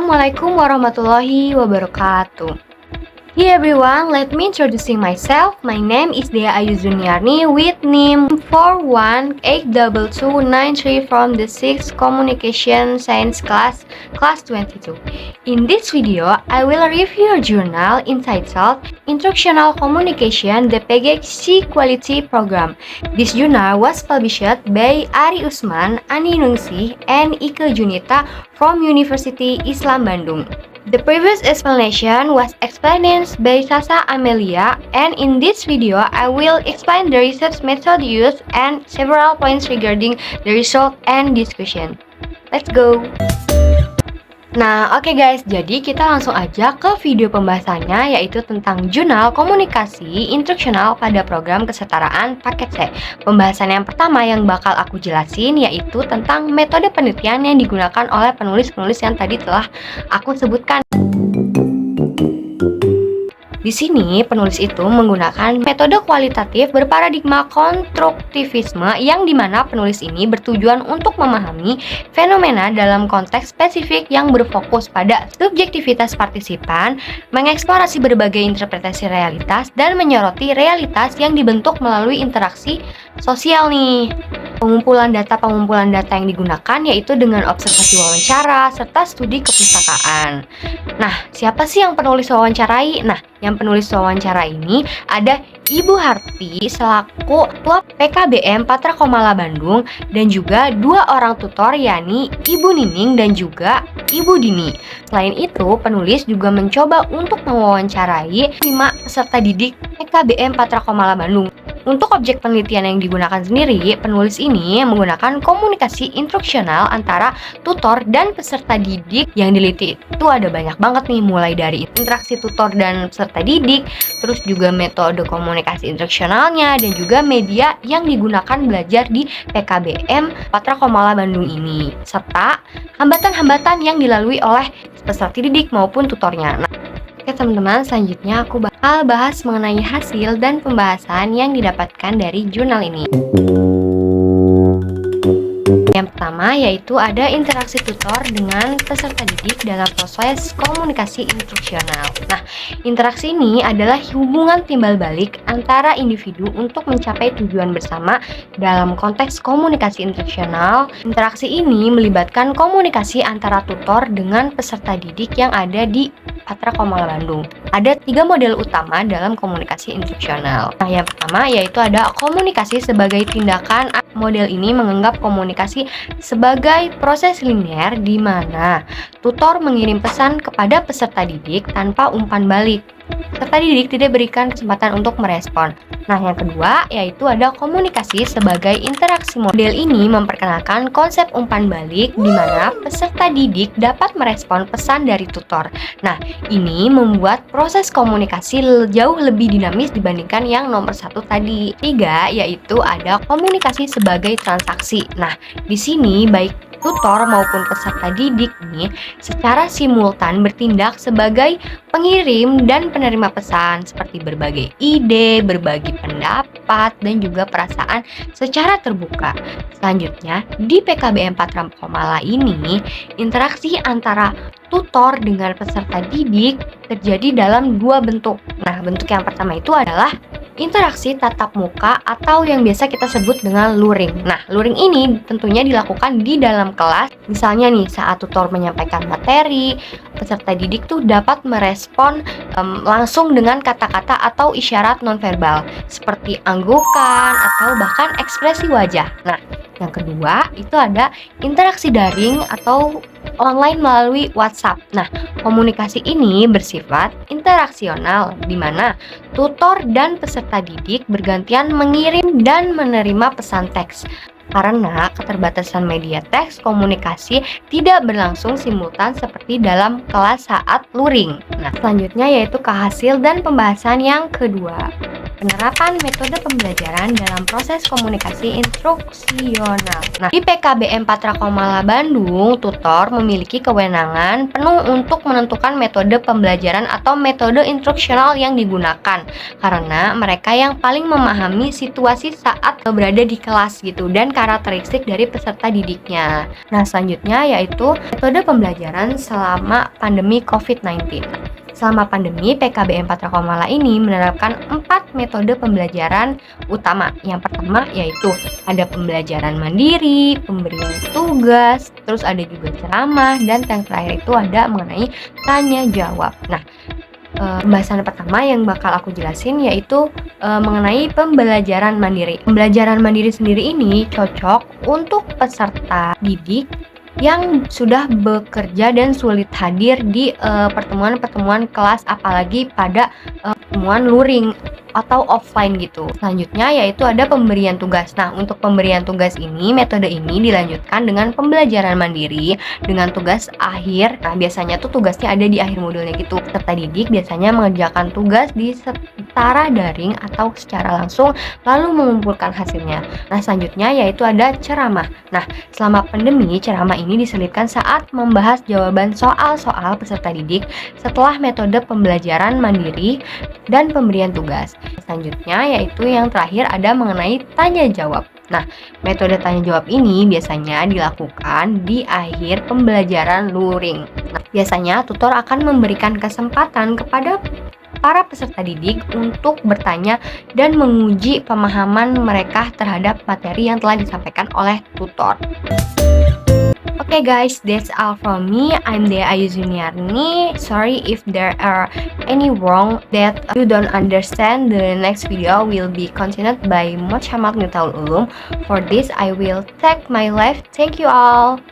Assalamualaikum warahmatullahi wabarakatuh. Hey everyone, let me introducing myself. My name is Dea Ayu Zuniarni with NIM 4182293 from the 6th Communication Science class 22. In this video, I will review a journal entitled Instructional Communication the PGC Quality Program. This journal was published by Ari Usman, Ani Nungsi, and Ike Junita from University Islam Bandung. The previous explanation was explained by Sasa Amelia, and in this video I will explain the research method used and several points regarding the result and discussion. Let's go! Nah, oke guys, jadi kita langsung aja ke video pembahasannya, yaitu tentang jurnal komunikasi instruksional pada program kesetaraan paket C. Pembahasan yang pertama yang bakal aku jelasin yaitu tentang metode penelitian yang digunakan oleh penulis-penulis yang tadi telah aku sebutkan. Di sini, penulis itu menggunakan metode kualitatif berparadigma konstruktivisme yang dimana penulis ini bertujuan untuk memahami fenomena dalam konteks spesifik yang berfokus pada subjektivitas partisipan, mengeksplorasi berbagai interpretasi realitas, dan menyoroti realitas yang dibentuk melalui interaksi sosial nih. Pengumpulan data yang digunakan yaitu dengan observasi wawancara serta studi kepustakaan. Nah, siapa sih yang penulis wawancarai? Nah, yang penulis wawancara ini ada Ibu Harti selaku Ketua PKBM Patra Komala Bandung dan juga dua orang tutor yakni Ibu Nining dan juga Ibu Dini. Selain itu, penulis juga mencoba untuk mewawancarai 5 peserta didik PKBM Patra Komala Bandung. Untuk objek penelitian yang digunakan sendiri, penulis ini menggunakan komunikasi instruksional antara tutor dan peserta didik. Yang diliti itu ada banyak banget nih, mulai dari interaksi tutor dan peserta didik, terus juga metode komunikasi instruksionalnya, dan juga media yang digunakan belajar di PKBM Patra Komala Bandung ini, serta hambatan-hambatan yang dilalui oleh peserta didik maupun tutornya. Oke teman-teman, selanjutnya aku bakal bahas mengenai hasil dan pembahasan yang didapatkan dari jurnal ini. Yang pertama yaitu ada interaksi tutor dengan peserta didik dalam proses komunikasi instruksional. Nah, interaksi ini adalah hubungan timbal balik antara individu untuk mencapai tujuan bersama dalam konteks komunikasi instruksional. Interaksi ini melibatkan komunikasi antara tutor dengan peserta didik yang ada di Patra Komala Bandung. Ada 3 model utama dalam komunikasi instruksional. Nah, yang pertama yaitu ada komunikasi sebagai tindakan. Model ini menganggap komunikasi sebagai proses linear di mana tutor mengirim pesan kepada peserta didik tanpa umpan balik. Peserta didik tidak berikan kesempatan untuk merespon. Nah, yang kedua yaitu ada komunikasi sebagai interaksi. Model ini memperkenalkan konsep umpan balik di mana peserta didik dapat merespon pesan dari tutor. Nah, ini membuat proses komunikasi jauh lebih dinamis dibandingkan yang nomor 1 tadi. 3 yaitu ada komunikasi sebagai transaksi. Nah, di sini baik tutor maupun peserta didik nih secara simultan bertindak sebagai pengirim dan penerima pesan seperti berbagi ide, berbagi pendapat, dan juga perasaan secara terbuka. Selanjutnya, di PKBM Patra Komala ini, interaksi antara tutor dengan peserta didik terjadi dalam 2 bentuk. Nah, bentuk yang pertama itu adalah interaksi tatap muka atau yang biasa kita sebut dengan luring. Nah, luring ini tentunya dilakukan di dalam kelas. Misalnya nih, saat tutor menyampaikan materi, peserta didik tuh dapat merespon langsung dengan kata-kata atau isyarat nonverbal seperti anggukan atau bahkan ekspresi wajah. Nah, yang kedua itu ada interaksi daring atau online melalui WhatsApp. Nah, komunikasi ini bersifat interaksional di mana tutor dan peserta didik bergantian mengirim dan menerima pesan teks. Karena keterbatasan media teks, komunikasi tidak berlangsung simultan seperti dalam kelas saat luring. Nah, selanjutnya yaitu ke hasil dan pembahasan yang kedua. penerapan metode pembelajaran dalam proses komunikasi instruksional. Nah, di PKBM Patra Komala Bandung, tutor memiliki kewenangan penuh untuk menentukan metode pembelajaran atau metode instruksional yang digunakan, karena mereka yang paling memahami situasi saat berada di kelas gitu dan karakteristik dari peserta didiknya. Nah, selanjutnya yaitu metode pembelajaran selama pandemi COVID-19. Selama pandemi, PKBM Patra Komala ini menerapkan 4 metode pembelajaran utama. Yang pertama yaitu ada pembelajaran mandiri, pemberian tugas, terus ada juga ceramah, dan yang terakhir itu ada mengenai tanya jawab. Nah, pembahasan pertama yang bakal aku jelasin yaitu mengenai pembelajaran mandiri. Pembelajaran mandiri sendiri ini cocok untuk peserta didik yang sudah bekerja dan sulit hadir di pertemuan-pertemuan kelas, apalagi pada pertemuan luring atau offline gitu. Selanjutnya yaitu ada pemberian tugas. Nah, untuk pemberian tugas ini, metode ini dilanjutkan dengan pembelajaran mandiri dengan tugas akhir. Nah, biasanya tuh tugasnya ada di akhir modulnya gitu. Peserta didik biasanya mengerjakan tugas di secara daring atau secara langsung lalu mengumpulkan hasilnya. Nah, selanjutnya yaitu ada ceramah. Nah, selama pandemi, ceramah ini diselipkan saat membahas jawaban soal-soal peserta didik setelah metode pembelajaran mandiri dan pemberian tugas. Selanjutnya yaitu yang terakhir ada mengenai tanya jawab. Nah, metode tanya jawab ini biasanya dilakukan di akhir pembelajaran luring. Nah, biasanya tutor akan memberikan kesempatan kepada para peserta didik untuk bertanya dan menguji pemahaman mereka terhadap materi yang telah disampaikan oleh tutor. Okay guys, that's all from me. I'm Dea Ayu Juniarni. Sorry if there are any wrong that you don't understand. The next video will be continued by Muhammad Nitaul Ulum. For this, I will take my life. Thank you all.